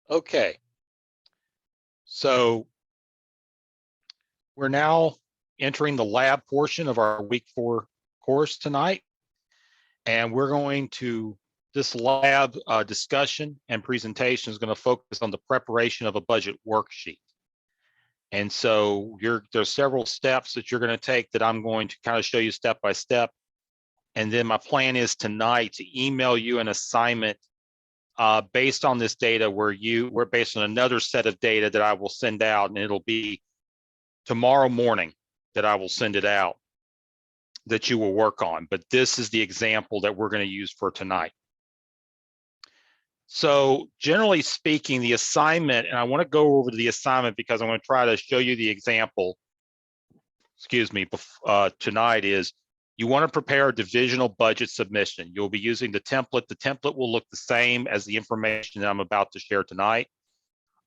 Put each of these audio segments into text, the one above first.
Okay, so we're now entering the lab portion of our week 4 course tonight, and we're going to, this lab discussion and presentation is going to focus on the preparation of a budget worksheet. And so there's several steps that you're going to take that I'm going to kind of show you step by step. And then my plan is tonight to email you an assignment based on this data we're based on another set of data that I will send out, and it'll be tomorrow morning that I will send it out that you will work on. But this is the example that we're going to use for tonight. So generally speaking, the assignment, and I want to go over to the assignment because I'm going to try to show you the example, tonight is you want to prepare a divisional budget submission. You'll be using the template. The template will look the same as the information that I'm about to share tonight.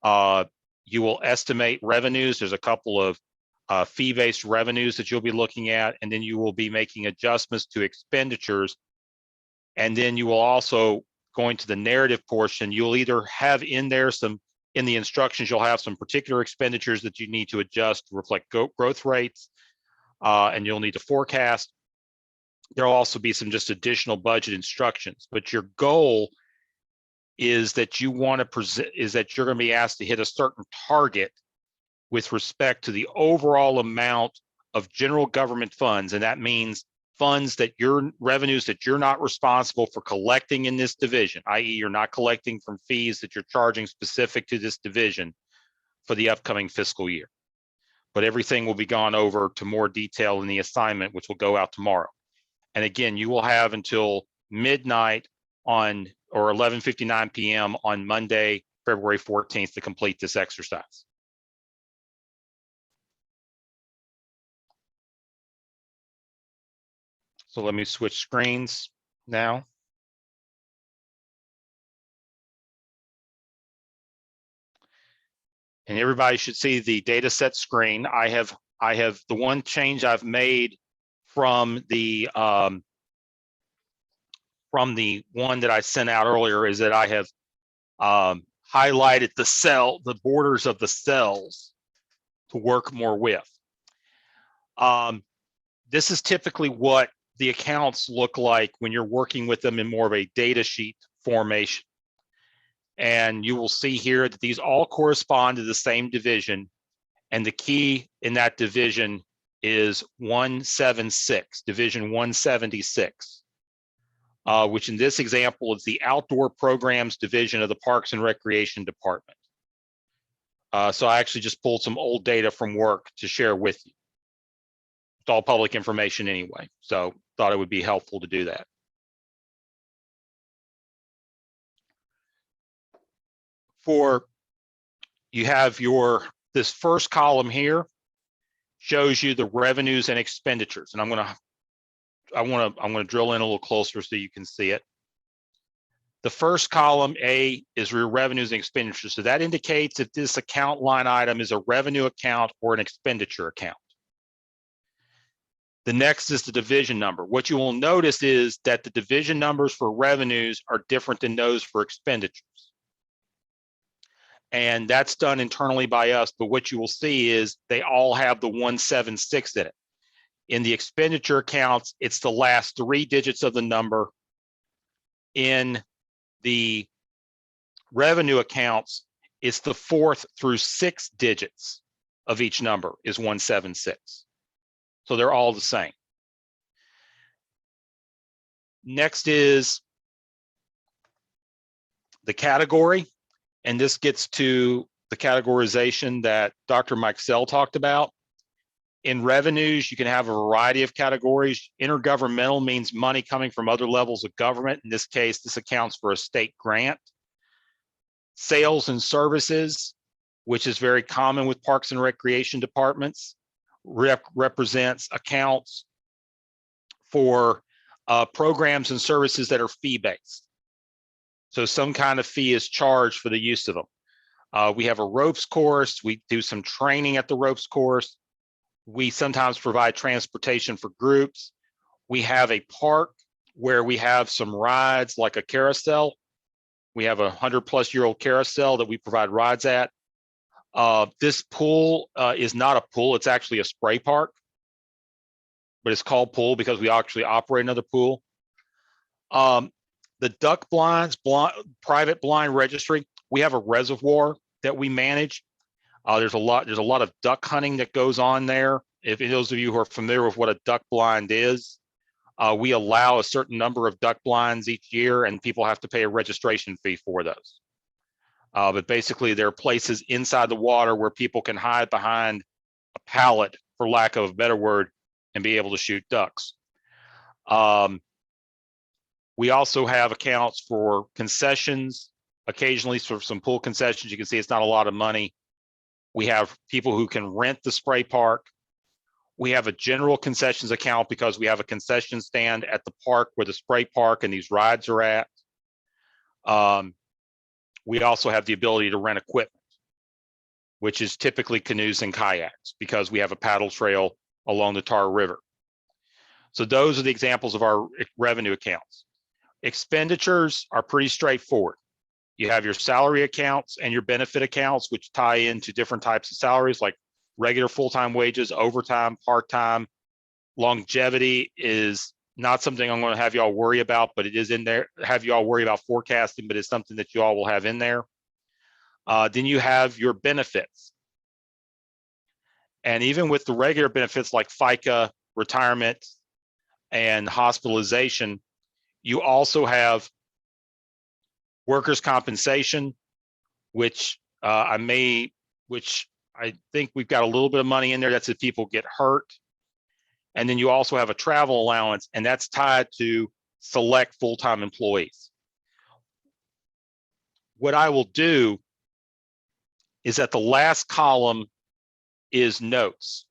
You will estimate revenues. There's a couple of fee-based revenues that you'll be looking at, and then you will be making adjustments to expenditures. And then you will also, going to the narrative portion, you'll either have in there in the instructions, you'll have some particular expenditures that you need to adjust to reflect growth rates, and you'll need to forecast. There'll also be some just additional budget instructions, but your goal is that you're going to be asked to hit a certain target with respect to the overall amount of general government funds. And that means funds that revenues that you're not responsible for collecting in this division, i.e. you're not collecting from fees that you're charging specific to this division for the upcoming fiscal year. But everything will be gone over to more detail in the assignment, which will go out tomorrow. And again, you will have until midnight or 11:59 p.m. on Monday, February 14th to complete this exercise. So let me switch screens now. And everybody should see the data set screen. I have the one change I've made from the one that I sent out earlier is that I have highlighted the borders of the cells to work more with. This is typically what the accounts look like when you're working with them in more of a data sheet formation. And you will see here that these all correspond to the same division. And the key in that division is 176, division 176, which in this example is the outdoor programs division of the Parks and Recreation Department. So I actually just pulled some old data from work to share with you. It's all public information anyway, so thought it would be helpful to do that. You have this first column here shows you the revenues and expenditures, and I want to drill in a little closer so you can see it. The first column, A, is your revenues and expenditures. So that indicates if this account line item is a revenue account or an expenditure account. The next is the division number. What you will notice is that the division numbers for revenues are different than those for expenditures. And that's done internally by us, but what you will see is they all have the 176 in it. In the expenditure accounts, it's the last 3 digits of the number. In the revenue accounts, it's the 4th through 6th digits of each number is 176. So they're all the same. Next is the category, and this gets to the categorization that Dr. Meixell talked about. In revenues, you can have a variety of categories. Intergovernmental means money coming from other levels of government. In this case, this accounts for a state grant. Sales and services, which is very common with Parks and Recreation departments, represents accounts for programs and services that are fee-based. So some kind of fee is charged for the use of them. We have a ropes course. We do some training at the ropes course. We sometimes provide transportation for groups. We have a park where we have some rides like a carousel. We have a 100-plus-year-old carousel that we provide rides at. This pool is not a pool, it's actually a spray park, but it's called pool because we actually operate another pool. The duck blinds, private blind registry, we have a reservoir that we manage. There's a lot of duck hunting that goes on there. If those of you who are familiar with what a duck blind is, we allow a certain number of duck blinds each year, and people have to pay a registration fee for those. But basically, there are places inside the water where people can hide behind a pallet, for lack of a better word, and be able to shoot ducks. We also have accounts for concessions, occasionally for some pool concessions. You can see it's not a lot of money. We have people who can rent the spray park. We have a general concessions account because we have a concession stand at the park where the spray park and these rides are at. We also have the ability to rent equipment, which is typically canoes and kayaks because we have a paddle trail along the Tar River. So those are the examples of our revenue accounts. Expenditures are pretty straightforward. You have your salary accounts and your benefit accounts, which tie into different types of salaries like regular full-time wages, overtime, part-time. Longevity is not something I'm going to have y'all worry about, but it is in there. Have y'all worry about forecasting, but it's something that you all will have in there. Then you have your benefits. And even with the regular benefits like FICA, retirement, and hospitalization, you also have workers' compensation, which I think we've got a little bit of money in there. That's if people get hurt. And then you also have a travel allowance, and that's tied to select full-time employees. What I will do is that the last column is notes.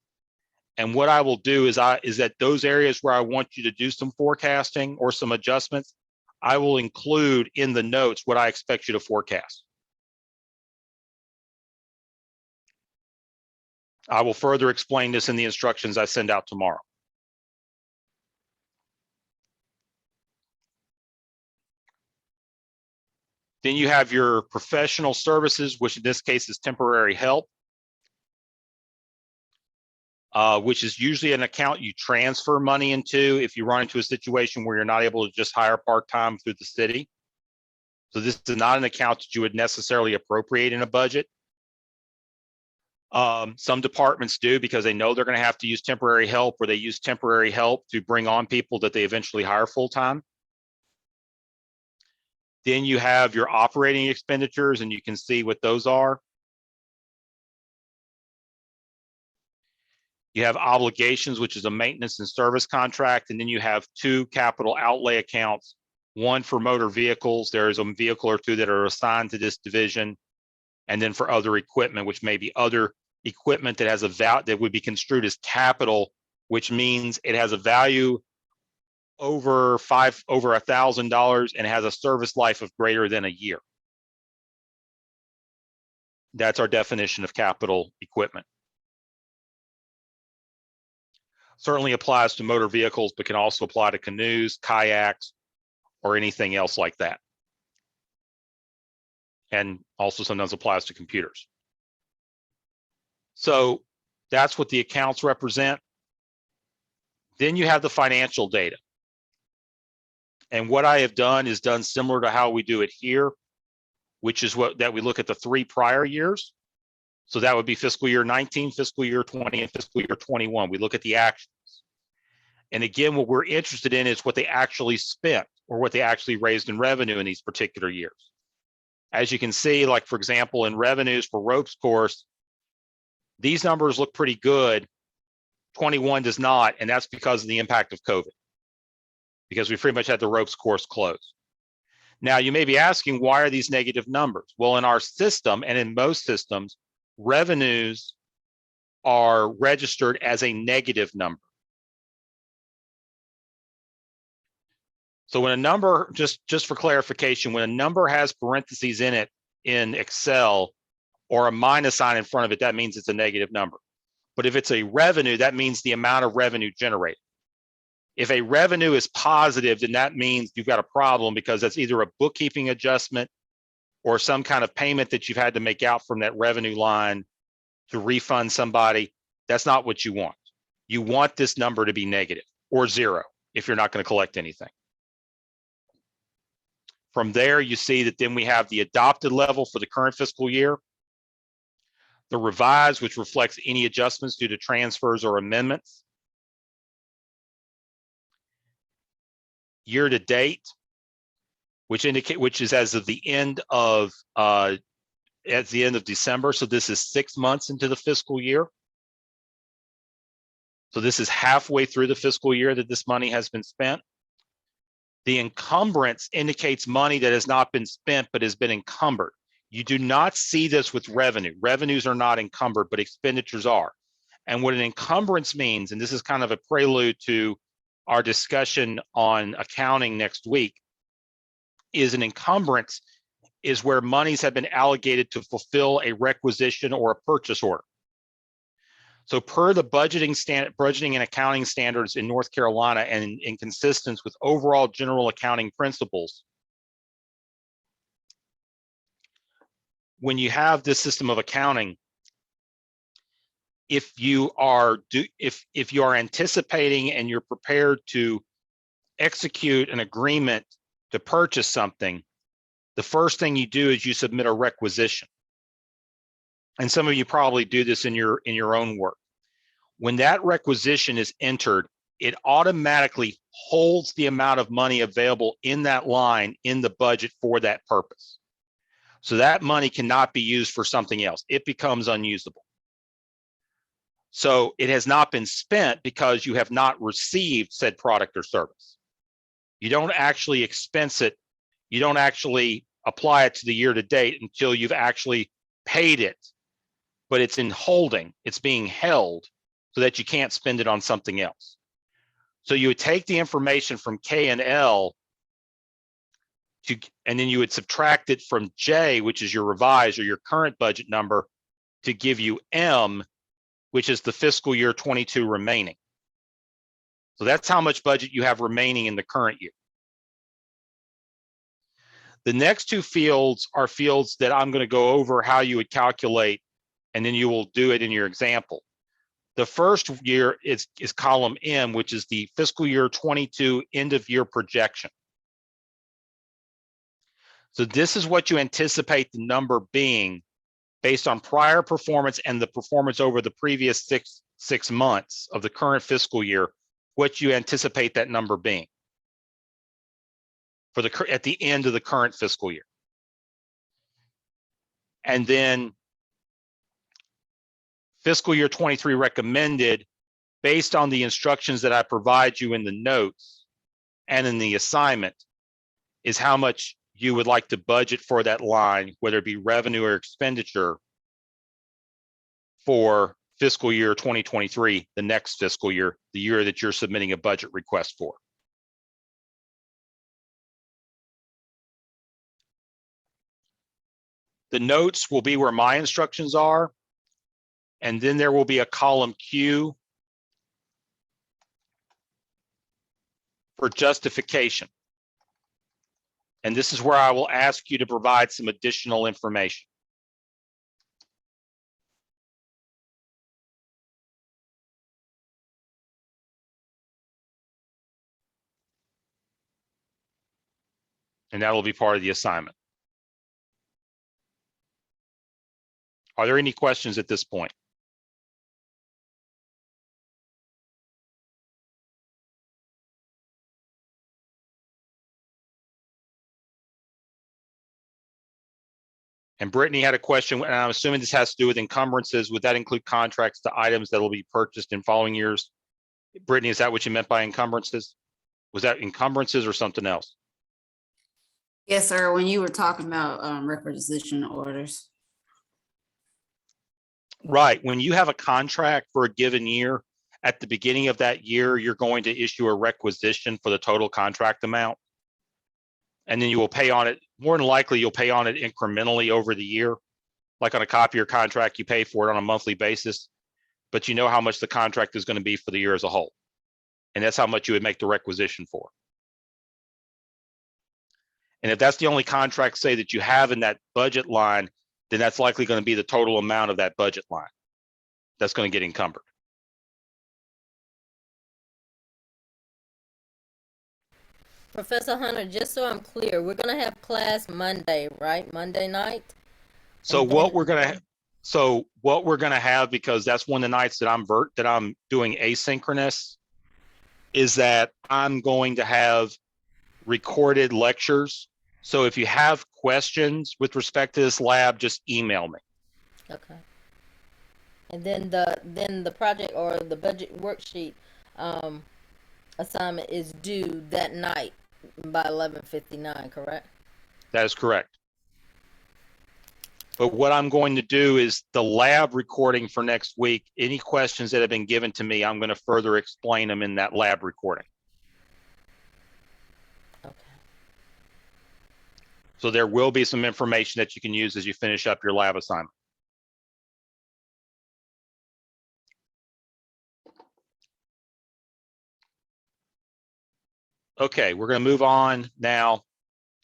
And what I will do is that those areas where I want you to do some forecasting or some adjustments, I will include in the notes what I expect you to forecast. I will further explain this in the instructions I send out tomorrow. Then you have your professional services, which in this case is temporary help, which is usually an account you transfer money into if you run into a situation where you're not able to just hire part-time through the city. So this is not an account that you would necessarily appropriate in a budget. Some departments do because they know they're going to have to use temporary help, or they use temporary help to bring on people that they eventually hire full-time. Then you have your operating expenditures, and you can see what those are. You have obligations, which is a maintenance and service contract, and then you have two capital outlay accounts, one for motor vehicles. There is a vehicle or two that are assigned to this division, and then for other equipment, which may be other equipment that has a value that would be construed as capital, which means it has a value over $1,000 and has a service life of greater than a year. That's our definition of capital equipment. Certainly applies to motor vehicles, but can also apply to canoes, kayaks, or anything else like that. And also sometimes applies to computers. So that's what the accounts represent. Then you have the financial data. And what I have done is done similar to how we do it here, which is that we look at the 3 prior years. So that would be fiscal year 19, fiscal year 20, and fiscal year 21. We look at the actions. And again, what we're interested in is what they actually spent or what they actually raised in revenue in these particular years. As you can see, like for example, in revenues for ropes course, these numbers look pretty good. 21 does not, and that's because of the impact of COVID, because we pretty much had the ropes course closed. Now, you may be asking, why are these negative numbers? Well, in our system and in most systems, revenues are registered as a negative number. So when a number, just for clarification, when a number has parentheses in it in Excel or a minus sign in front of it, that means it's a negative number. But if it's a revenue, that means the amount of revenue generated. If a revenue is positive, then that means you've got a problem because that's either a bookkeeping adjustment or some kind of payment that you've had to make out from that revenue line to refund somebody. That's not what you want. You want this number to be negative or zero if you're not going to collect anything. From there, you see that then we have the adopted level for the current fiscal year, the revised, which reflects any adjustments due to transfers or amendments, year to date, which is as of the end of December. So this is 6 months into the fiscal year. So this is halfway through the fiscal year that this money has been spent. The encumbrance indicates money that has not been spent but has been encumbered. You do not see this with revenue. Revenues are not encumbered, but expenditures are. And what an encumbrance means, and this is kind of a prelude to our discussion on accounting next week, is an encumbrance is where monies have been allocated to fulfill a requisition or a purchase order. So per the budgeting and accounting standards in North Carolina and in consistence with overall general accounting principles, when you have this system of accounting, if you are anticipating and you're prepared to execute an agreement to purchase something, the first thing you do is you submit a requisition. And some of you probably do this in your own work. When that requisition is entered, it automatically holds the amount of money available in that line in the budget for that purpose. So that money cannot be used for something else. It becomes unusable. So it has not been spent because you have not received said product or service. You don't actually expense it. You don't actually apply it to the year to date until you've actually paid it, but it's in holding, it's being held so that you can't spend it on something else. So you would take the information from K and L and then you would subtract it from J, which is your revised or your current budget number, to give you M, which is the fiscal year 22 remaining. So that's how much budget you have remaining in the current year. The next two fields are fields that I'm going to go over how you would calculate, and then you will do it in your example. The first year is column M, which is the fiscal year 22 end of year projection. So this is what you anticipate the number being based on prior performance and the performance over the previous six months of the current fiscal year, what you anticipate that number being for at the end of the current fiscal year. And then fiscal year 23 recommended, based on the instructions that I provide you in the notes and in the assignment, is how much you would like to budget for that line, whether it be revenue or expenditure, for fiscal year 2023, the next fiscal year, the year that you're submitting a budget request for. The notes will be where my instructions are, and then there will be a column Q for justification. And this is where I will ask you to provide some additional information. And that will be part of the assignment. Are there any questions at this point? And Brittany had a question, and I'm assuming this has to do with encumbrances. Would that include contracts to items that will be purchased in following years? Brittany, is that what you meant by encumbrances? Was that encumbrances or something else? Yes, sir. When you were talking about requisition orders. Right. When you have a contract for a given year, at the beginning of that year, you're going to issue a requisition for the total contract amount. And then you will pay on it. More than likely, you'll pay on it incrementally over the year. Like on a copier contract, you pay for it on a monthly basis, but you know how much the contract is going to be for the year as a whole. And that's how much you would make the requisition for. And if that's the only contract, say, that you have in that budget line, then that's likely going to be the total amount of that budget line that's going to get encumbered. Professor Hunter, just so I'm clear, we're gonna have class Monday, right? Monday night? So And what then, we're going to have, because that's one of the nights that I'm doing asynchronous, is that I'm going to have recorded lectures. So if you have questions with respect to this lab, just email me. okay. And then the project or the budget worksheet assignment is due that night by 11:59, correct? That is correct. But what I'm going to do is the lab recording for next week, any questions that have been given to me, I'm going to further explain them in that lab recording. Okay. So there will be some information that you can use as you finish up your lab assignment. Okay, we're going to move on now.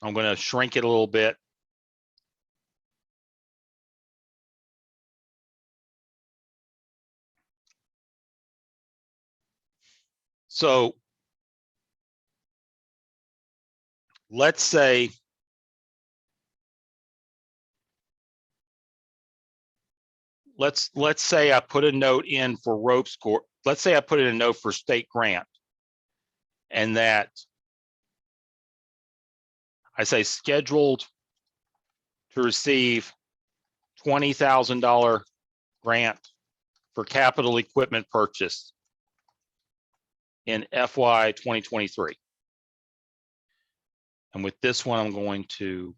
I'm going to shrink it a little bit. So let's say let's say I put a note in for rope score. Let's say I put in a note for state grant, and that I say scheduled to receive $20,000 grant for capital equipment purchase in FY 2023. And with this one, I'm going to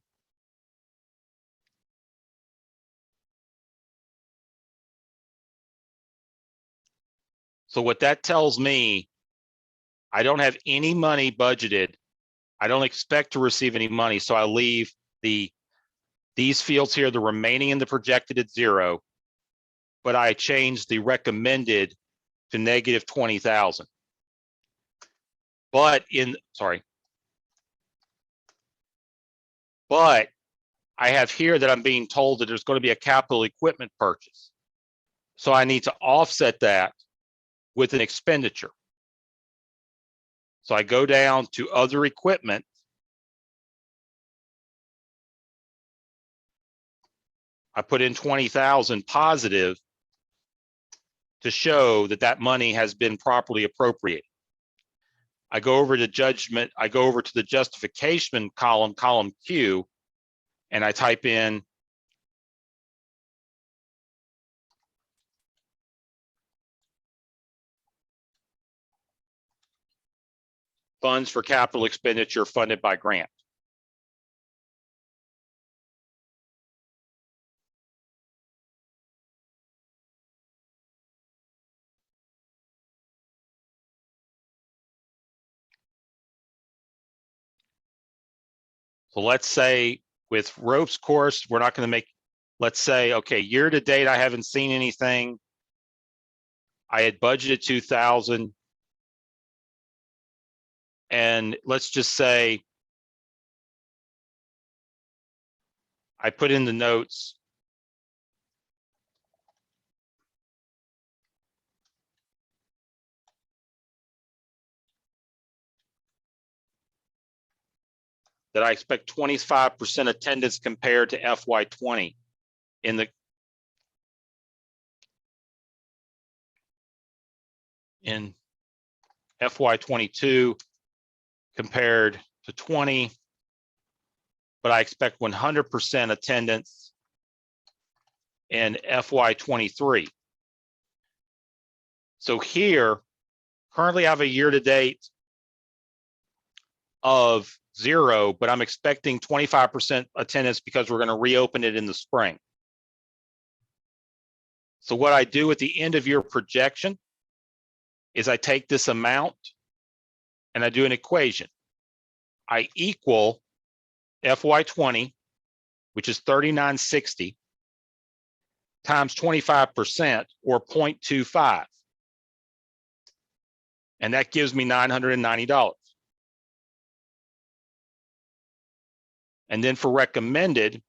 so what that tells me, I don't have any money budgeted. I don't expect to receive any money. So I leave these fields here, the remaining and the projected at 0, but I change the recommended to negative 20,000. But but I have here that I'm being told that there's going to be a capital equipment purchase. So I need to offset that with an expenditure. So I go down to other equipment. I put in 20,000 positive to show that that money has been properly appropriated. I go over to judgment. I go over to the justification column, column Q, and I type in funds for capital expenditure funded by grant. So let's say with ropes course, we're not going to make, let's say, okay, year to date, I haven't seen anything. I had budgeted 2,000. And let's just say I put in the notes that I expect 25% attendance compared to FY20 in FY22 compared to 20, but I expect 100% attendance in FY23. So here, currently I have a year-to-date of 0, but I'm expecting 25% attendance because we're going to reopen it in the spring. So what I do at the end of year projection is I take this amount and I do an equation. I equal FY20, which is 3960, times 25%, or 0.25. And that gives me $990. And then for recommended,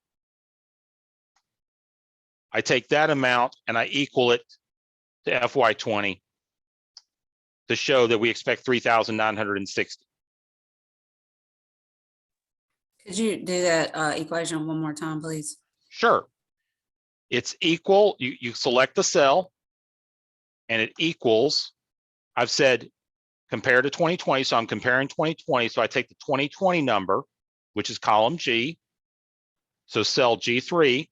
I take that amount and I equal it to FY20 to show that we expect 3,960. Could you do that equation one more time, please? Sure. It's equal, you select the cell and it equals, I've said compare to 2020, so I'm comparing 2020. So I take the 2020 number, which is column G, so cell G3,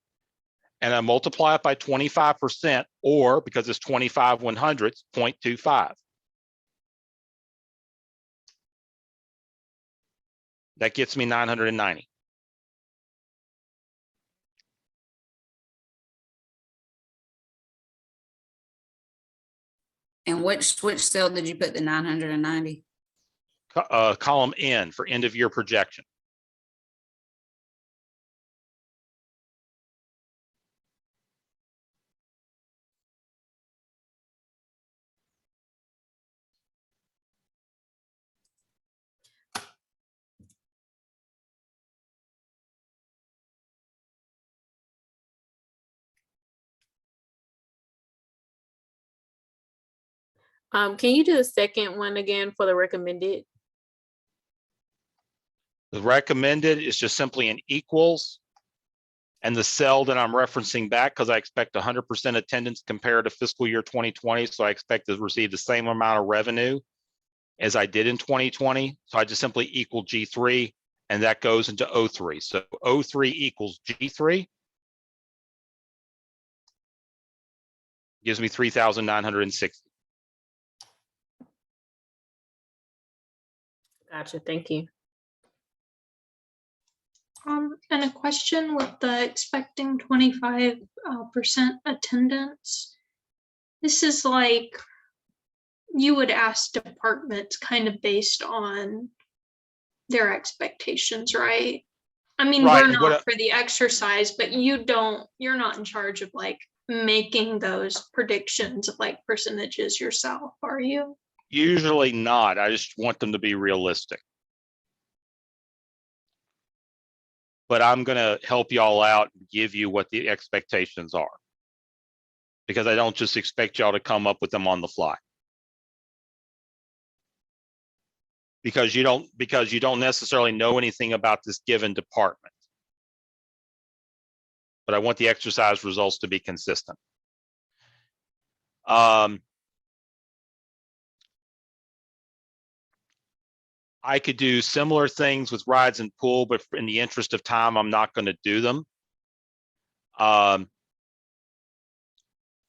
and I multiply it by 25%, or because it's 25 100ths, 0.25. That gets me 990. And which cell did you put the 990? Column N for end of year projection. Can you do the second one again for the recommended? The recommended is just simply an equals, and the cell that I'm referencing back, because I expect 100% attendance compared to fiscal year 2020, so I expect to receive the same amount of revenue as I did in 2020. So I just simply equal G3, and that goes into O3. So O3 equals G3, gives me 3,960. Gotcha, thank you. And a question with the expecting 25% attendance. This is like, you would ask departments kind of based on their expectations, right? I mean, Right, we're not for the exercise, but you're not in charge of like making those predictions of like percentages yourself, are you? Usually not. I just want them to be realistic. But I'm going to help y'all out and give you what the expectations are, because I don't just expect y'all to come up with them on the fly. Because you don't necessarily know anything about this given department. But I want the exercise results to be consistent. I could do similar things with rides and pool, but in the interest of time, I'm not going to do them.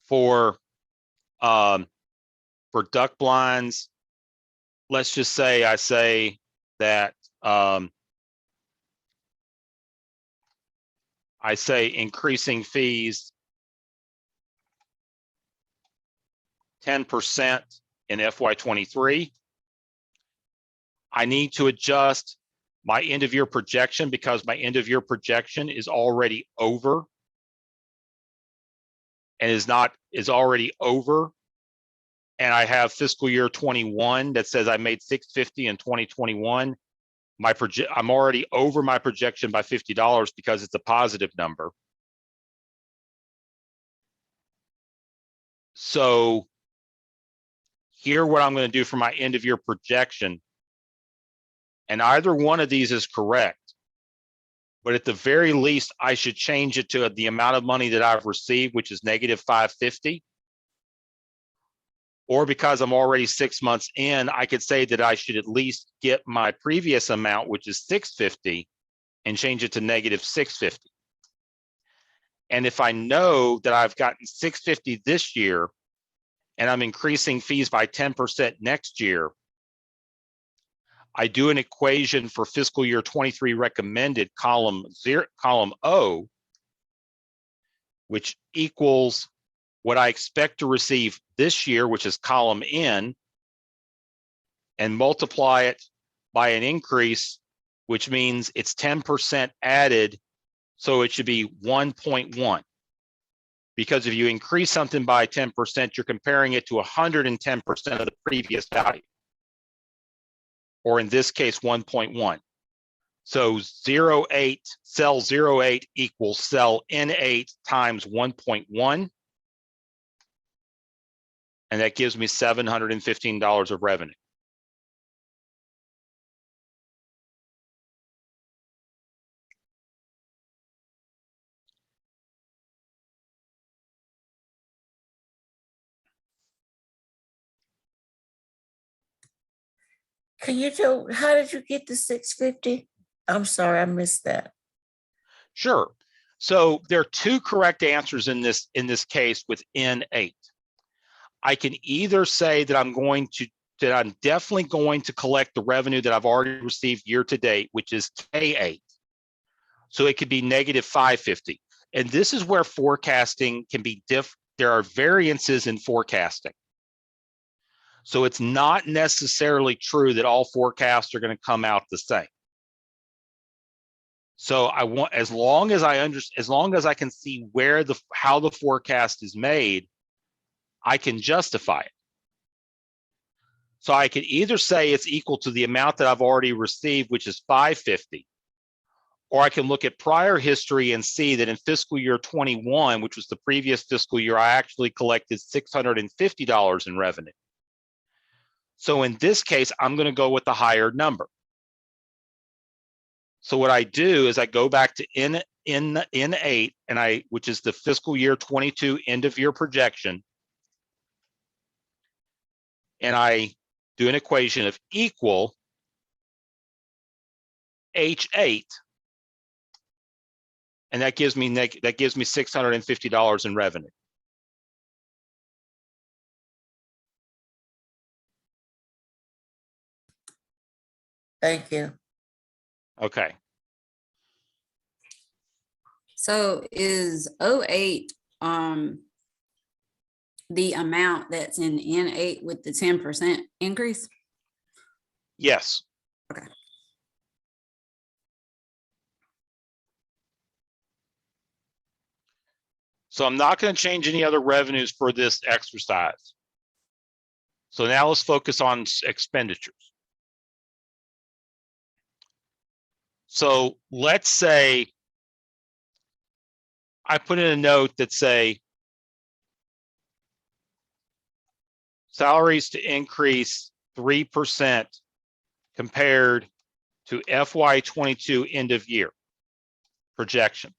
For duck blinds, let's just say I say that I say increasing fees 10% in FY23. I need to adjust my end of year projection because my end of year projection is already over and is already over. And I have fiscal year 21 that says I made 650 in 2021. I'm already over my projection by $50 because it's a positive number. So here, what I'm going to do for my end of year projection, and either one of these is correct, but at the very least, I should change it to the amount of money that I've received, which is negative 550. Or because I'm already 6 months in, I could say that I should at least get my previous amount, which is 650, and change it to negative 650. And if I know that I've gotten 650 this year, and I'm increasing fees by 10% next year, I do an equation for fiscal year 23 recommended column O, which equals what I expect to receive this year, which is column N, and multiply it by an increase, which means it's 10% added, so it should be 1.1. Because if you increase something by 10%, you're comparing it to 110% of the previous value. Or in this case, 1.1. So 08, cell 08 equals cell N8 times 1.1. And that gives me $715 of revenue. Can you tell, how did you get the 650? I'm sorry, I missed that. Sure. So there are two correct answers in this case with N8. I can either say that I'm definitely going to collect the revenue that I've already received year to date, which is K8. So it could be negative 550. And this is where forecasting can be there are variances in forecasting. So it's not necessarily true that all forecasts are going to come out the same. So I want, as long as I can see how the forecast is made, I can justify it. So I could either say it's equal to the amount that I've already received, which is 550, or I can look at prior history and see that in fiscal year 21, which was the previous fiscal year, I actually collected $650 in revenue. So in this case, I'm going to go with the higher number. So what I do is I go back to N8, and which is the fiscal year 22 end of year projection, and I do an equation of equal H8, and that gives me $650 in revenue. Thank you. Okay. So is 08 the amount that's in N8 with the 10% increase? Yes. Okay. So I'm not going to change any other revenues for this exercise. So now let's focus on expenditures. So let's say I put in a note that say salaries to increase 3% compared to FY22 end of year projection.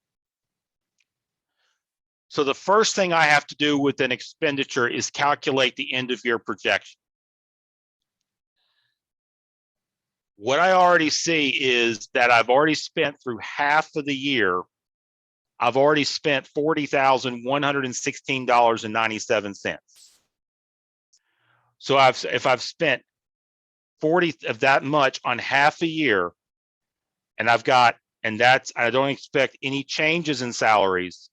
So the first thing I have to do with an expenditure is calculate the end of year projection. What I already see is that I've already spent through half of the year, I've already spent $40,116.97. So if I've spent 40 of that much on half a year, and I don't expect any changes in salaries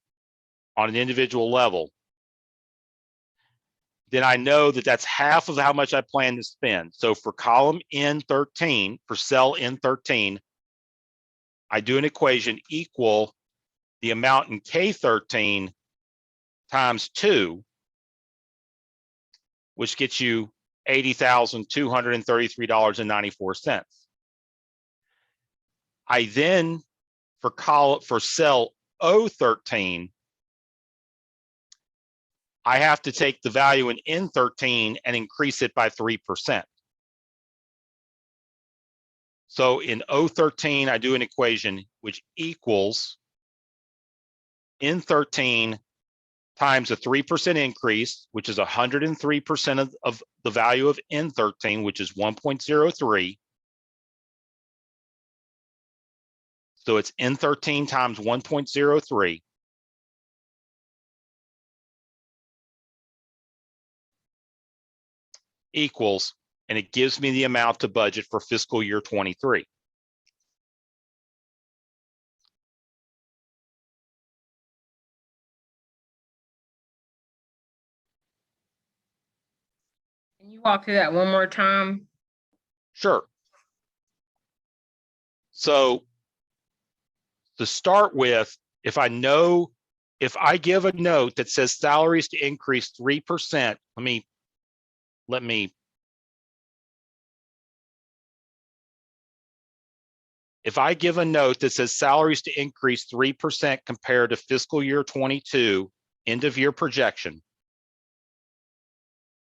on an individual level, then I know that that's half of how much I plan to spend. So for column N13, for cell N13, I do an equation equal the amount in K13 times 2, which gets you $80,233.94. I then, for cell O13, I have to take the value in N13 and increase it by 3%. So in O13, I do an equation which equals N13 times a 3% increase, which is 103% of the value of N13, which is 1.03. So it's N13 times 1.03. Equals, and it gives me the amount to budget for fiscal year 23. Can you walk through that one more time? Sure. So to start with, if I give a note that says salaries to increase 3%, let me if I give a note that says salaries to increase 3% compared to fiscal year 22 end of year projection,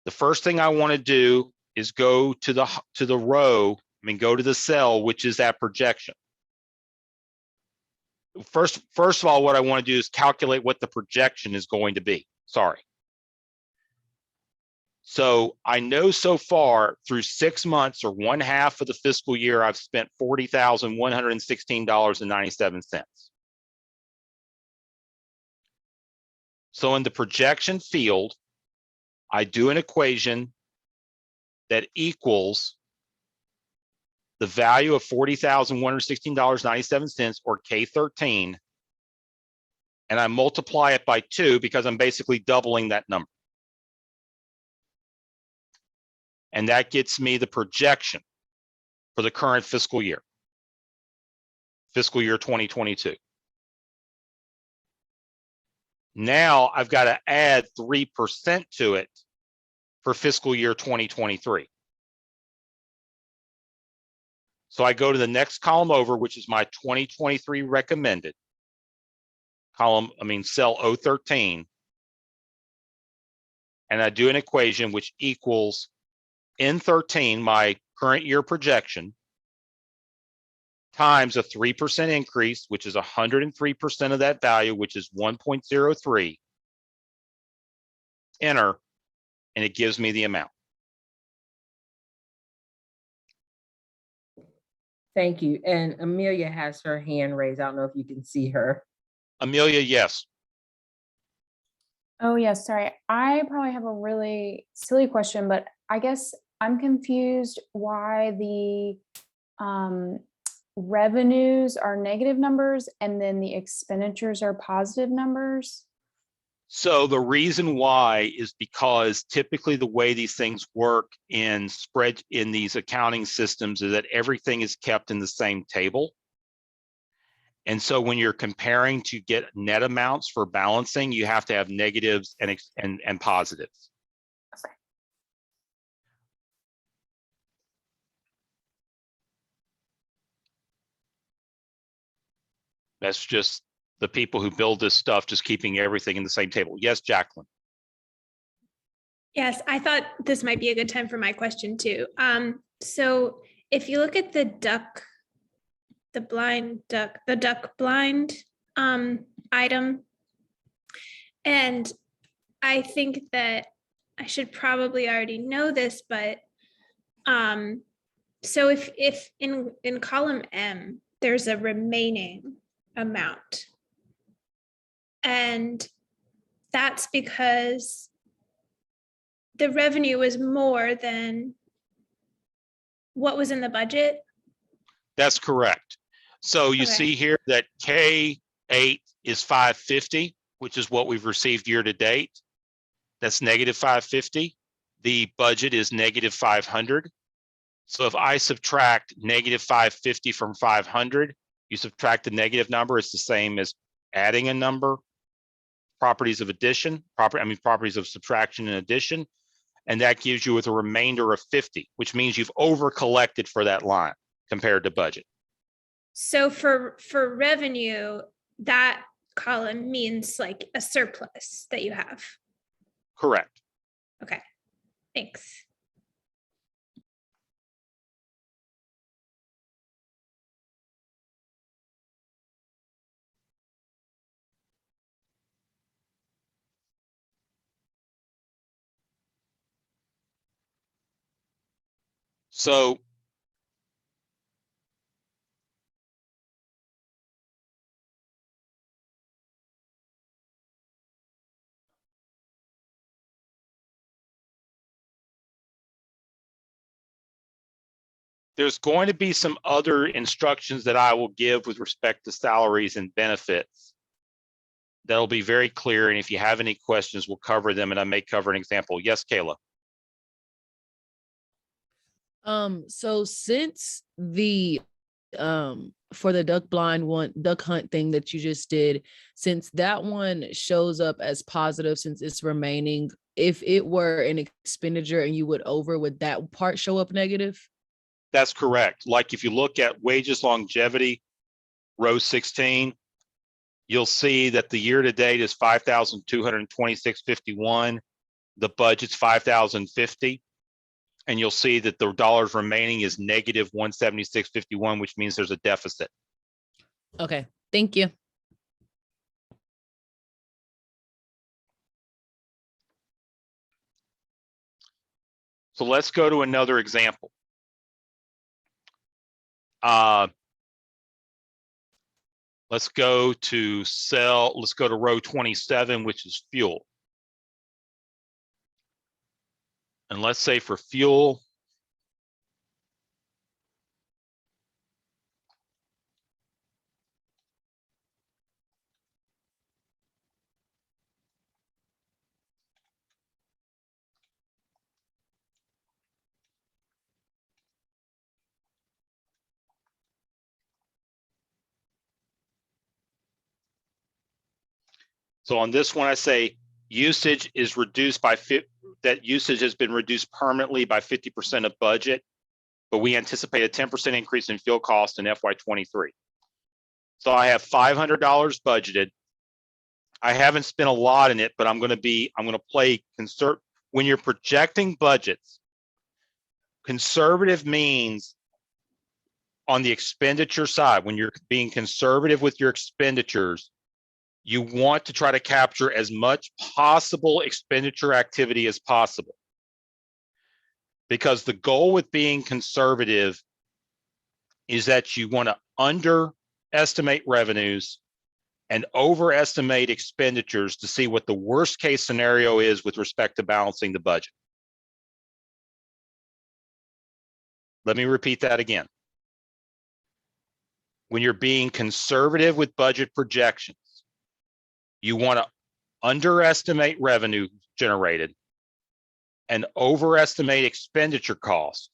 the first thing I want to do is go to the row, go to the cell, which is that projection. First of all, what I want to do is calculate what the projection is going to be. Sorry. So I know so far through 6 months or 1/2 of the fiscal year, I've spent $40,116.97. So in the projection field, I do an equation that equals the value of $40,116.97 or K13, and I multiply it by 2 because I'm basically doubling that number. And that gets me the projection for the current fiscal year 2022. Now I've got to add 3% to it for fiscal year 2023. So I go to the next column over, which is my 2023 recommended column, cell 013. And I do an equation which equals N13, my current year projection, times a 3% increase, which is 103% of that value, which is 1.03. Enter, and it gives me the amount. Thank you. And Amelia has her hand raised. I don't know if you can see her. Amelia, yes. Oh, yes, sorry. I probably have a really silly question, but I guess I'm confused why the revenues are negative numbers and then the expenditures are positive numbers. So the reason why is because typically the way these things work in these accounting systems is that everything is kept in the same table. And so when you're comparing to get net amounts for balancing, you have to have negatives and positives. Okay. That's just the people who build this stuff, just keeping everything in the same table. Yes, Jacqueline. Yes, I thought this might be a good time for my question too. So if you look at the duck blind item, and I think that I should probably already know this, but so if in column M, there's a remaining amount, and that's because the revenue is more than what was in the budget. That's correct. So you Okay. see here that K8 is 550, which is what we've received year to date. That's negative 550. The budget is negative 500. So if I subtract negative 550 from 500, you subtract the negative number, it's the same as adding a number. Properties of addition, properties of subtraction and addition. And that gives you with a remainder of 50, which means you've over collected for that line compared to budget. So for revenue, that column means like a surplus that you have. Correct. Okay, thanks. So there's going to be some other instructions that I will give with respect to salaries and benefits. That'll be very clear. And if you have any questions, we'll cover them, and I may cover an example. Yes, Kayla. So since the for the duck hunt thing that you just did, since that one shows up as positive since it's remaining, if it were an expenditure and you would that part show up negative? That's correct. Like if you look at wages longevity, row 16, you'll see that the year to date is 5,226.51. The budget's 5,050. And you'll see that the dollars remaining is negative 176.51, which means there's a deficit. Okay, thank you. So let's go to another example. Let's go to row 27, which is fuel. And let's say for fuel, so on this one, I say usage is reduced by that usage has been reduced permanently by 50% of budget, but we anticipate a 10% increase in fuel cost in FY23. So I have $500 budgeted. I haven't spent a lot in it, but I'm going to play conservative. When you're projecting budgets, conservative means on the expenditure side, when you're being conservative with your expenditures, you want to try to capture as much possible expenditure activity as possible. Because the goal with being conservative is that you want to underestimate revenues and overestimate expenditures to see what the worst case scenario is with respect to balancing the budget. Let me repeat that again. When you're being conservative with budget projections, you want to underestimate revenue generated and overestimate expenditure costs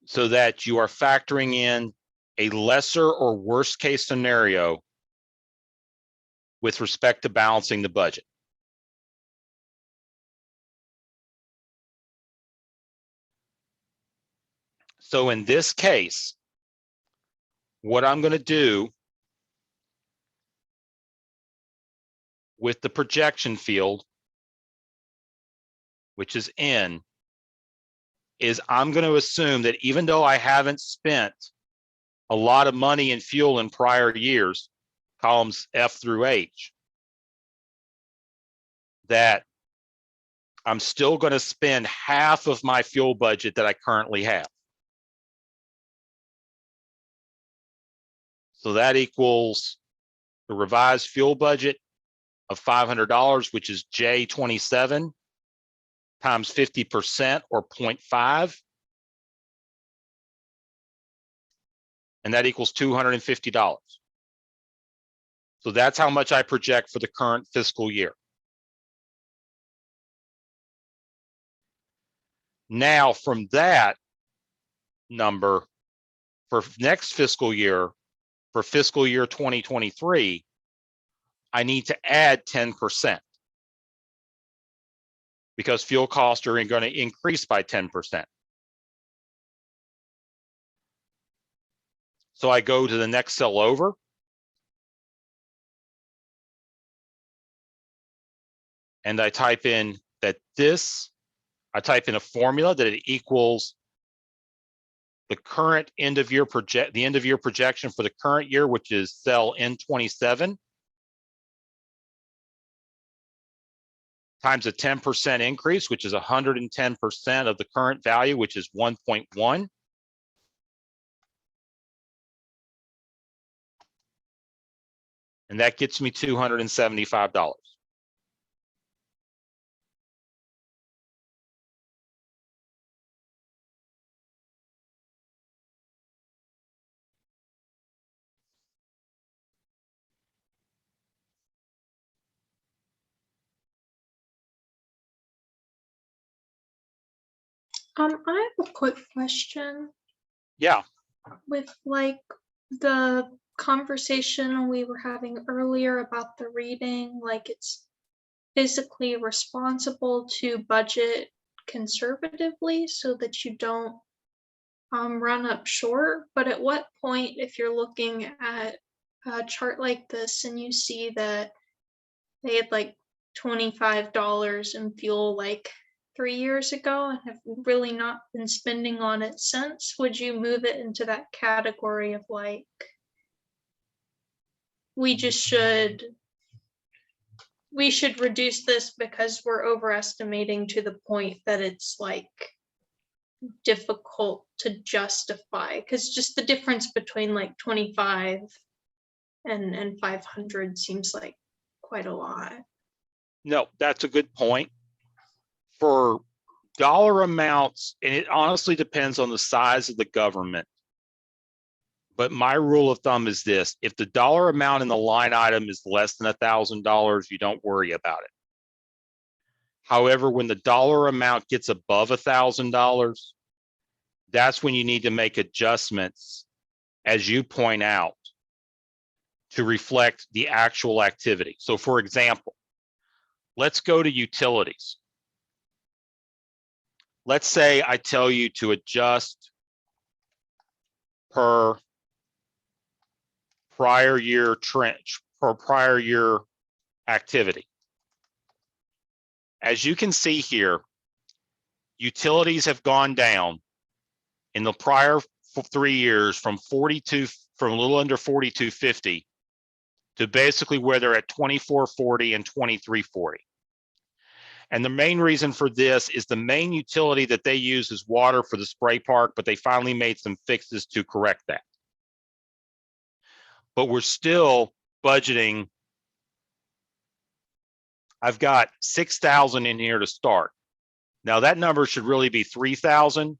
so that you are factoring in a lesser or worst case scenario with respect to balancing the budget. So in this case, what I'm going to do with the projection field, which is N, is I'm going to assume that even though I haven't spent a lot of money in fuel in prior years, columns F through H, that I'm still going to spend half of my fuel budget that I currently have. So that equals the revised fuel budget of $500, which is J27 times 50% or 0.5. And that equals $250. So that's how much I project for the current fiscal year. Now, from that number, for next fiscal year, for fiscal year 2023, I need to add 10% because fuel costs are going to increase by 10%. So I go to the next cell over. And I type in that I type in a formula that it equals the current end of year projection for the current year, which is cell N27, times a 10% increase, which is 110% of the current value, which is 1.1. And that gets me $275. I have a quick question Yeah, with like the conversation we were having earlier about the reading, like it's physically responsible to budget conservatively so that you don't run up short. But at what point, if you're looking at a chart like this and you see that they had like $25 in fuel like 3 years ago and have really not been spending on it since, would you move it into that category of like, we should reduce this because we're overestimating to the point that it's like difficult to justify? Because just the difference between like 25 and 500 seems like quite a lot. No, that's a good point. For dollar amounts, and it honestly depends on the size of the government. But my rule of thumb is this: if the dollar amount in the line item is less than $1,000, you don't worry about it. However, when the dollar amount gets above $1,000, that's when you need to make adjustments, as you point out, to reflect the actual activity. So for example, let's go to utilities. Let's say I tell you to adjust per prior year trench, per prior year activity. As you can see here, utilities have gone down in the prior 3 years from a little under 4250 to basically where they're at 2440 and 2340. And the main reason for this is the main utility that they use is water for the spray park, but they finally made some fixes to correct that. But we're still budgeting. I've got 6,000 in here to start. Now that number should really be 3,000.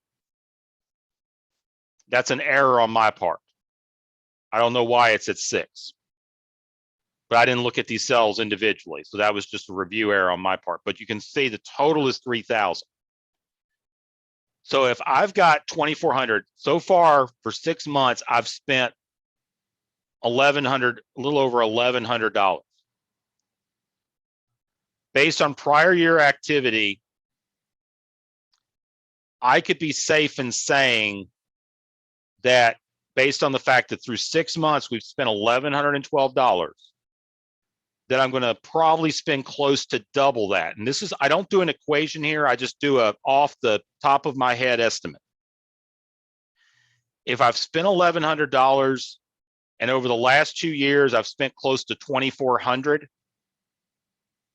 That's an error on my part. I don't know why it's at 6. But I didn't look at these cells individually. So that was just a review error on my part. But you can see the total is 3,000. So if I've got 2,400, so far for 6 months, I've spent $1,100, a little over $1,100. Based on prior year activity, I could be safe in saying that based on the fact that through 6 months, we've spent $1,112, that I'm going to probably spend close to double that. And this is, I don't do an equation here. I just do a off the top of my head estimate. If I've spent $1,100 and over the last 2 years, I've spent close to $2,400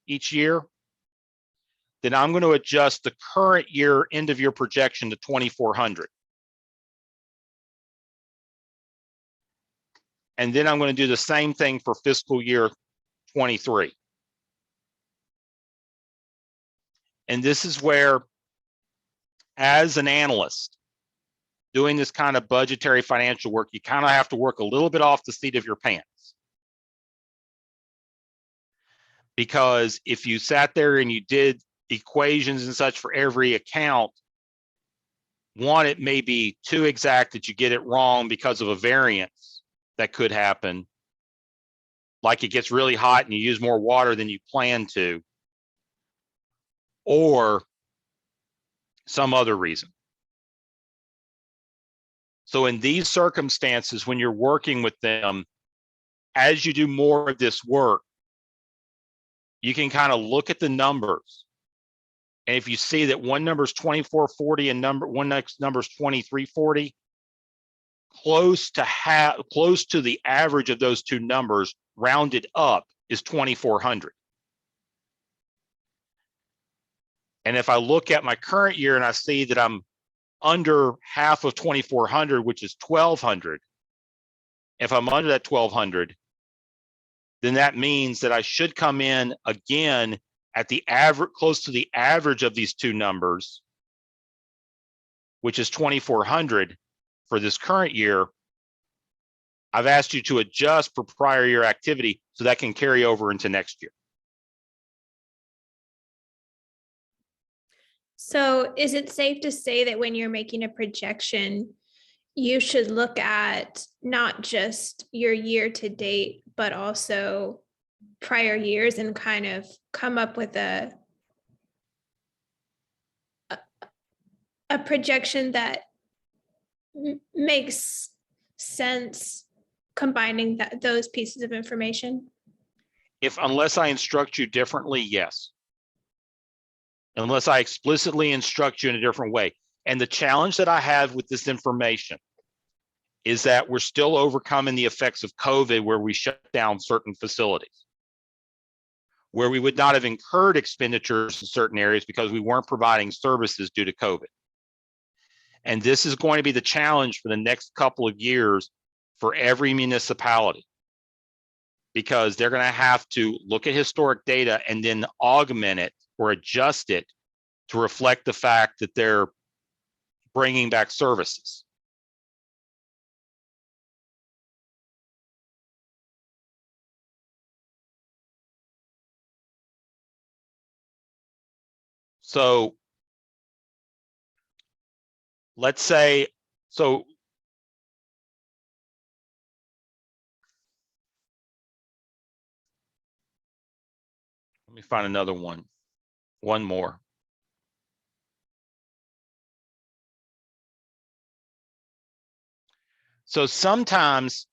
each year, then I'm going to adjust the current year end of year projection to $2,400. And then I'm going to do the same thing for fiscal year 23. And this is where, as an analyst doing this kind of budgetary financial work, you kind of have to work a little bit off the seat of your pants. Because if you sat there and you did equations and such for every account, one, it may be too exact that you get it wrong because of a variance that could happen. Like it gets really hot and you use more water than you plan to, or some other reason. So in these circumstances, when you're working with them, as you do more of this work, you can kind of look at the numbers. And if you see that one number is 2440 and one next number is 2340, close to the average of those two numbers, rounded up, is 2,400. And if I look at my current year and I see that I'm under half of 2,400, which is 1,200, if I'm under that 1,200, then that means that I should come in again at the average, close to the average of these two numbers, which is 2,400 for this current year. I've asked you to adjust for prior year activity so that can carry over into next year. So is it safe to say that when you're making a projection, you should look at not just your year to date, but also prior years and kind of come up with a projection that makes sense combining those pieces of information? Unless I instruct you differently, yes. Unless I explicitly instruct you in a different way. And the challenge that I have with this information is that we're still overcoming the effects of COVID, where we shut down certain facilities, where we would not have incurred expenditures in certain areas because we weren't providing services due to COVID. And this is going to be the challenge for the next couple of years for every municipality, because they're going to have to look at historic data and then augment it or adjust it to reflect the fact that they're bringing back services. So let's say, so let me find another one. One more. So sometimes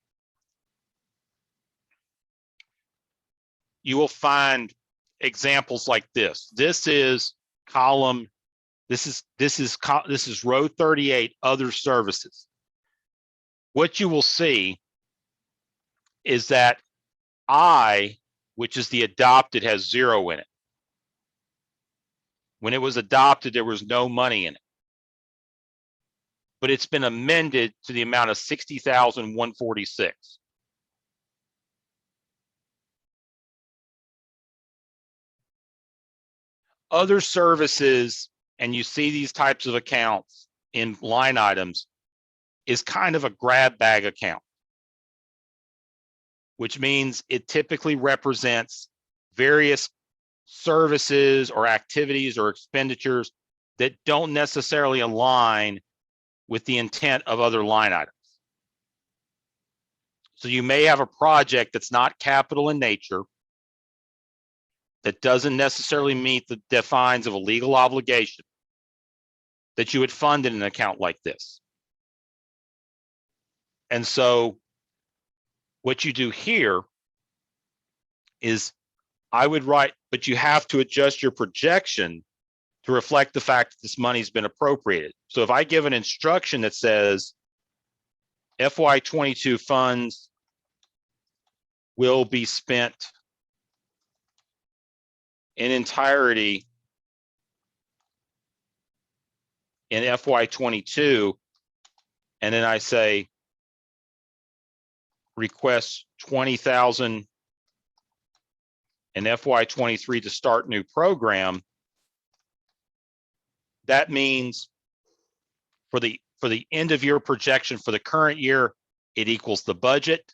you will find examples like this. This is column, this is row 38, other services. What you will see is that I, which is the adopted, has 0 in it. When it was adopted, there was no money in it. But it's been amended to the amount of 60,146. Other services, and you see these types of accounts in line items, is kind of a grab bag account, which means it typically represents various services or activities or expenditures that don't necessarily align with the intent of other line items. So you may have a project that's not capital in nature, that doesn't necessarily meet the defines of a legal obligation, that you would fund in an account like this. And so what you do here is, I would write, but you have to adjust your projection to reflect the fact that this money's been appropriated. So if I give an instruction that says FY22 funds will be spent in entirety in FY22, and then I say request 20,000 in FY23 to start new program, that means for the end of year projection for the current year, it equals the budget,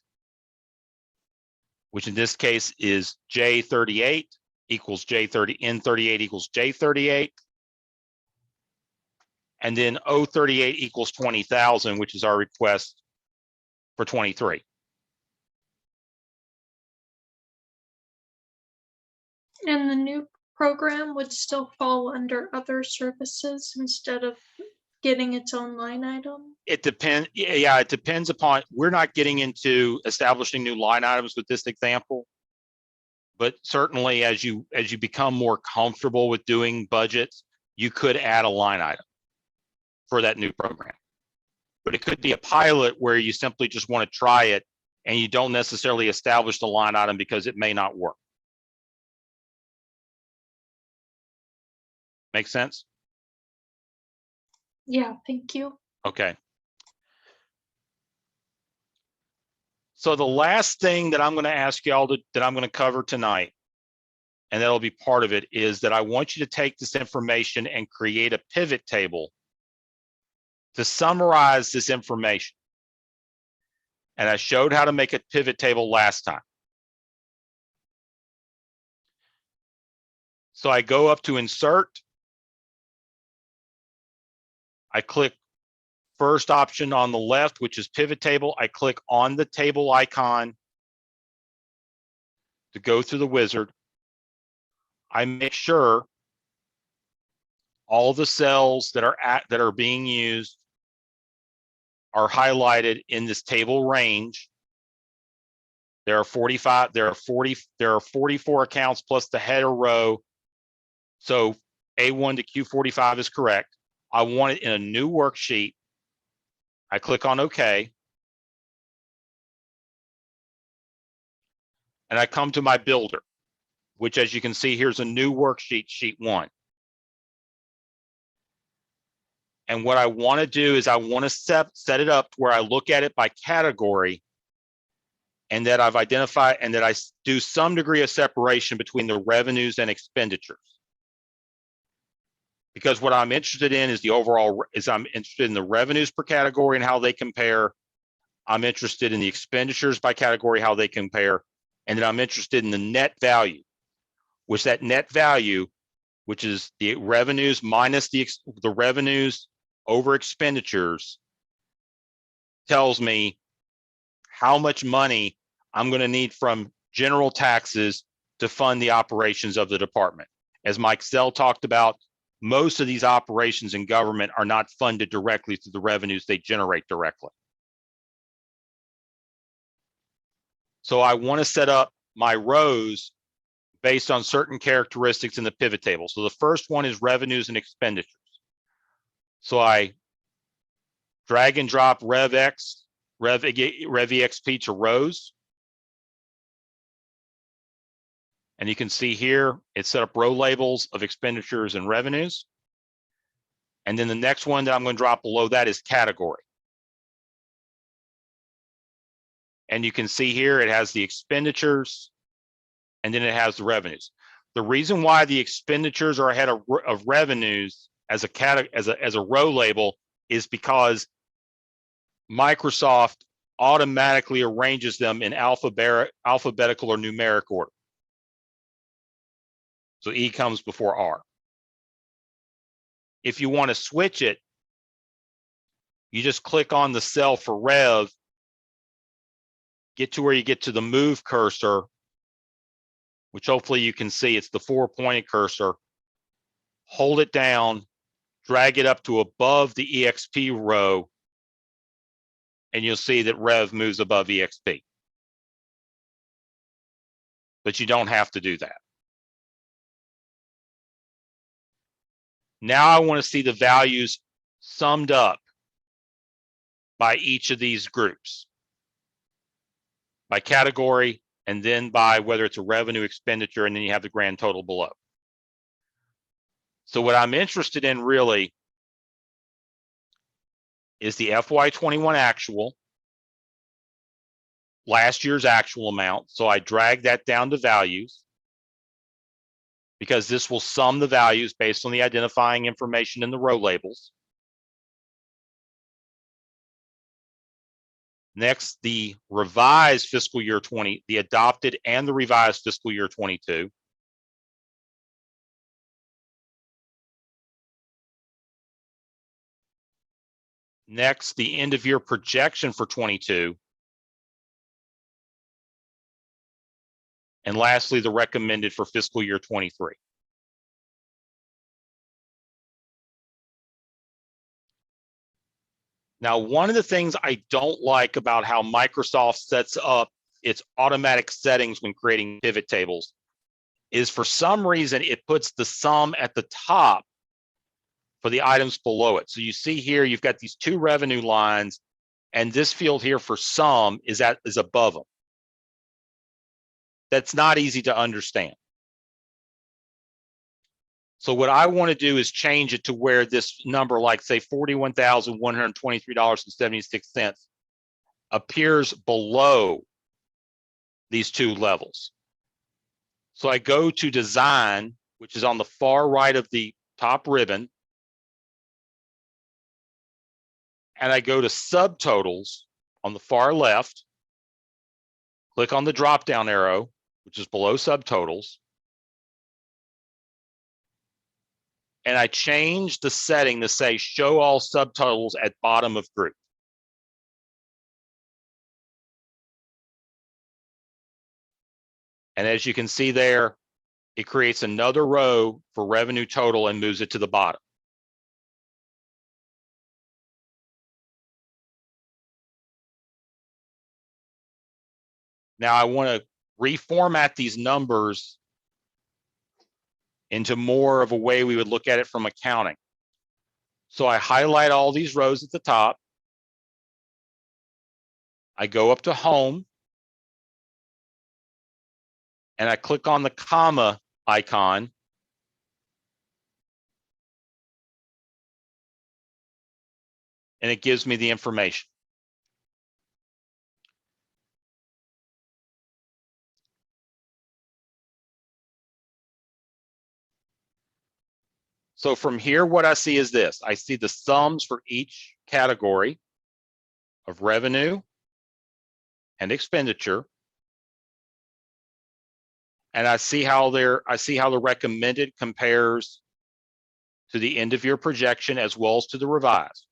which in this case is J38 equals J30, N38 equals J38. And then O38 equals 20,000, which is our request for 23. And the new program would still fall under other services instead of getting its own line item? It depends. Yeah, it depends upon, we're not getting into establishing new line items with this example. But certainly as you become more comfortable with doing budgets, you could add a line item for that new program. But it could be a pilot where you simply just want to try it and you don't necessarily establish the line item because it may not work. Make sense? Yeah, thank you. Okay. So the last thing that I'm going to ask y'all that I'm going to cover tonight, and that'll be part of it, is that I want you to take this information and create a pivot table to summarize this information. And I showed how to make a pivot table last time. So I go up to insert. I click first option on the left, which is pivot table. I click on the table icon to go through the wizard. I make sure all the cells that are being used are highlighted in this table range. There are 45, there are 44 accounts plus the header row. So A1 to Q45 is correct. I want it in a new worksheet. I click on OK. And I come to my builder, which, as you can see, here's a new worksheet, sheet 1. And what I want to do is I want to set it up to where I look at it by category, and that I've identified, and that I do some degree of separation between the revenues and expenditures. Because what I'm interested in is I'm interested in the revenues per category and how they compare. I'm interested in the expenditures by category, how they compare. And then I'm interested in the net value, which that net value, which is the revenues minus the revenues over expenditures, tells me how much money I'm going to need from general taxes to fund the operations of the department. As Mike Sell talked about, most of these operations in government are not funded directly through the revenues they generate directly. So I want to set up my rows based on certain characteristics in the pivot table. So the first one is revenues and expenditures. So I drag and drop RevEx, RevEXP to rows. And you can see here, it's set up row labels of expenditures and revenues. And then the next one that I'm going to drop below that is category. And you can see here, it has the expenditures, and then it has the revenues. The reason why the expenditures are ahead of revenues as a row label is because Microsoft automatically arranges them in alphabetical or numeric order. So E comes before R. If you want to switch it, you just click on the cell for Rev, get to where you get to the move cursor, which hopefully you can see, it's the 4-pointed cursor. Hold it down, drag it up to above the EXP row, and you'll see that Rev moves above EXP. But you don't have to do that. Now I want to see the values summed up by each of these groups, by category, and then by whether it's a revenue, expenditure, and then you have the grand total below. So what I'm interested in really is the FY21 actual, last year's actual amount. So I drag that down to values, because this will sum the values based on the identifying information in the row labels. Next, the revised fiscal year 20, the adopted and the revised fiscal year 22. Next, the end of year projection for 22. And lastly, the recommended for fiscal year 23. Now, one of the things I don't like about how Microsoft sets up its automatic settings when creating pivot tables is, for some reason, it puts the sum at the top for the items below it. So you see here, you've got these two revenue lines, and this field here for sum is above them. That's not easy to understand. So what I want to do is change it to where this number, like say $41,123.76, appears below these two levels. So I go to design, which is on the far right of the top ribbon, and I go to subtotals on the far left, click on the drop down arrow, which is below subtotals, and I change the setting to say show all subtotals at bottom of group. And as you can see there, it creates another row for revenue total and moves it to the bottom. Now I want to reformat these numbers into more of a way we would look at it from accounting. So I highlight all these rows at the top. I go up to home and I click on the comma icon. And it gives me the information. So from here, what I see is this. I see the sums for each category of revenue and expenditure. And I see how the recommended compares to the end of year projection as well as to the revised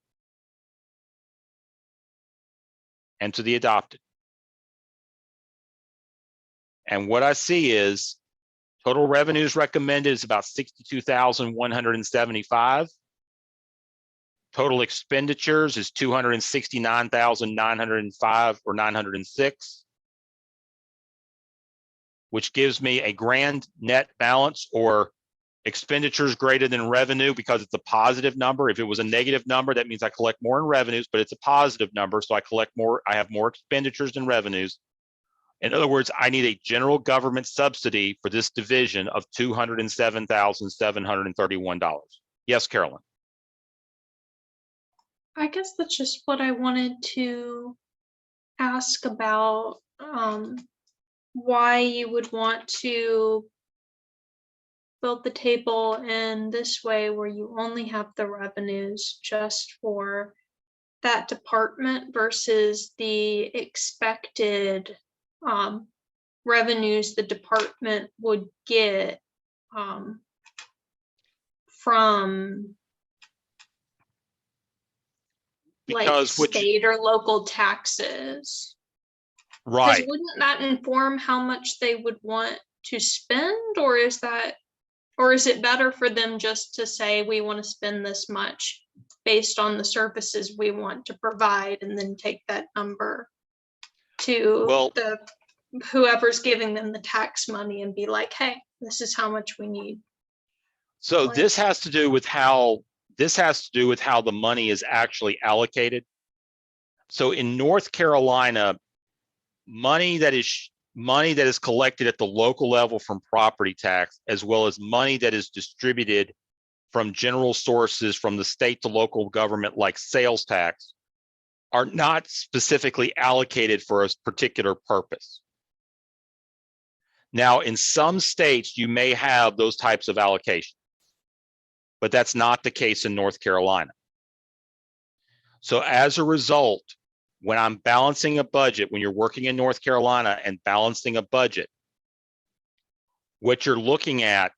and to the adopted. And what I see is total revenues recommended is about 62,175. Total expenditures is 269,905 or 906, which gives me a grand net balance or expenditures greater than revenue because it's a positive number. If it was a negative number, that means I collect more in revenues, but it's a positive number, so I collect more, I have more expenditures than revenues. In other words, I need a general government subsidy for this division of $207,731. Yes, Carolyn. I guess that's just what I wanted to ask about, why you would want to build the table in this way where you only have the revenues just for that department versus the expected revenues the department would get from like Because which, state or local taxes. Because right. wouldn't that inform how much they would want to spend, or is it better for them just to say we want to spend this much based on the services we want to provide and then take that number to Well, the whoever's giving them the tax money and be like, hey, this is how much we need. so Like- this has to do with how the money is actually allocated. So in North Carolina, money that is collected at the local level from property tax, as well as money that is distributed from general sources from the state to local government, like sales tax, are not specifically allocated for a particular purpose. Now, in some states, you may have those types of allocations, but that's not the case in North Carolina. So as a result, when I'm balancing a budget, when you're working in North Carolina and balancing a budget, what you're looking at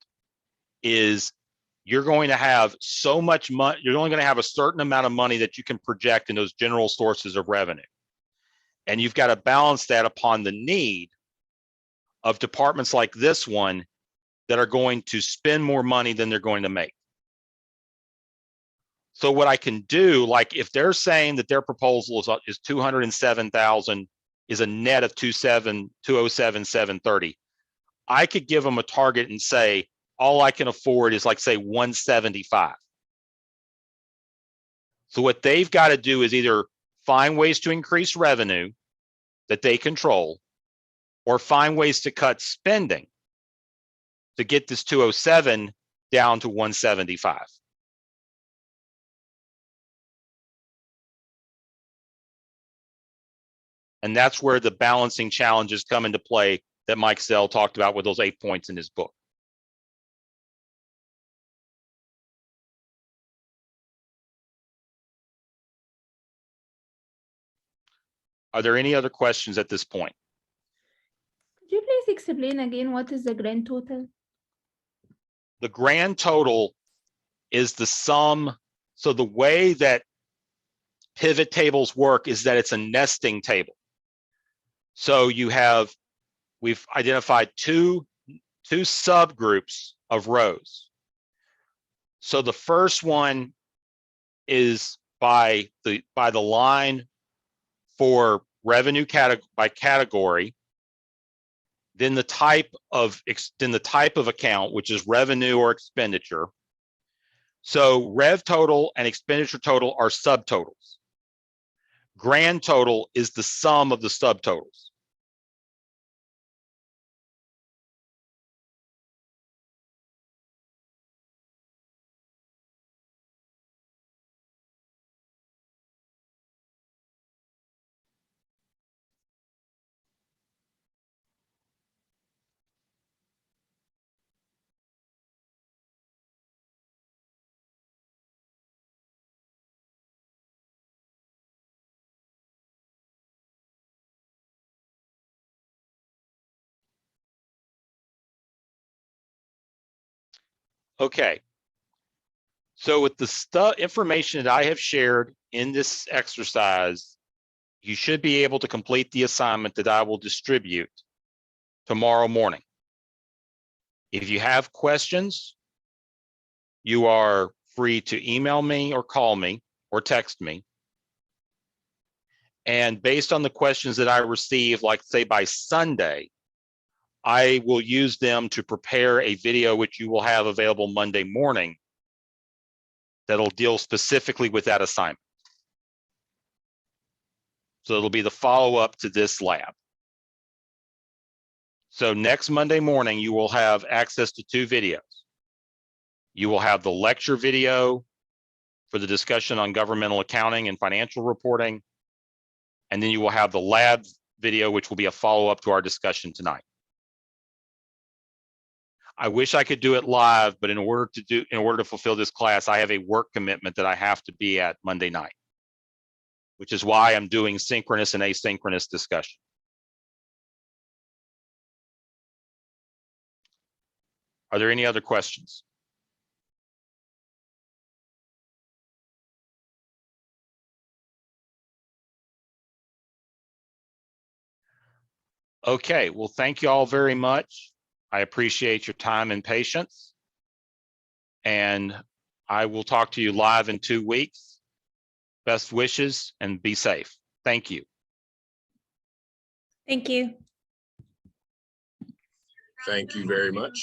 is you're going to have so much money, you're only going to have a certain amount of money that you can project in those general sources of revenue. And you've got to balance that upon the need of departments like this one that are going to spend more money than they're going to make. So what I can do, like if they're saying that their proposal is 207,000, is a net of 207,730, I could give them a target and say, all I can afford is like say 175. So what they've got to do is either find ways to increase revenue that they control, or find ways to cut spending to get this 207 down to 175. And that's where the balancing challenges come into play that Mike Zell talked about with those 8 points in his book. Are there any other questions at this point? Could you please explain again what is the grand total? The grand total is the sum. So the way that pivot tables work is that it's a nesting table. So we've identified two subgroups of rows. So the first one is by the line for revenue by category. then the type of account, which is revenue or expenditure. So rev total and expenditure total are subtotals. Grand total is the sum of the subtotals. Okay. So with the information that I have shared in this exercise, you should be able to complete the assignment that I will distribute tomorrow morning. If you have questions, you are free to email me or call me or text me. And based on the questions that I receive, like say by Sunday, I will use them to prepare a video which you will have available Monday morning that'll deal specifically with that assignment. So it'll be the follow-up to this lab. So next Monday morning, you will have access to 2 videos. You will have the lecture video for the discussion on governmental accounting and financial reporting. And then you will have the lab video, which will be a follow-up to our discussion tonight. I wish I could do it live, but in order to fulfill this class, I have a work commitment that I have to be at Monday night, which is why I'm doing synchronous and asynchronous discussion. Are there any other questions? Okay, well, thank you all very much. I appreciate your time and patience. And I will talk to you live in 2 weeks. Best wishes and be safe. Thank you. Thank you. Thank you very much.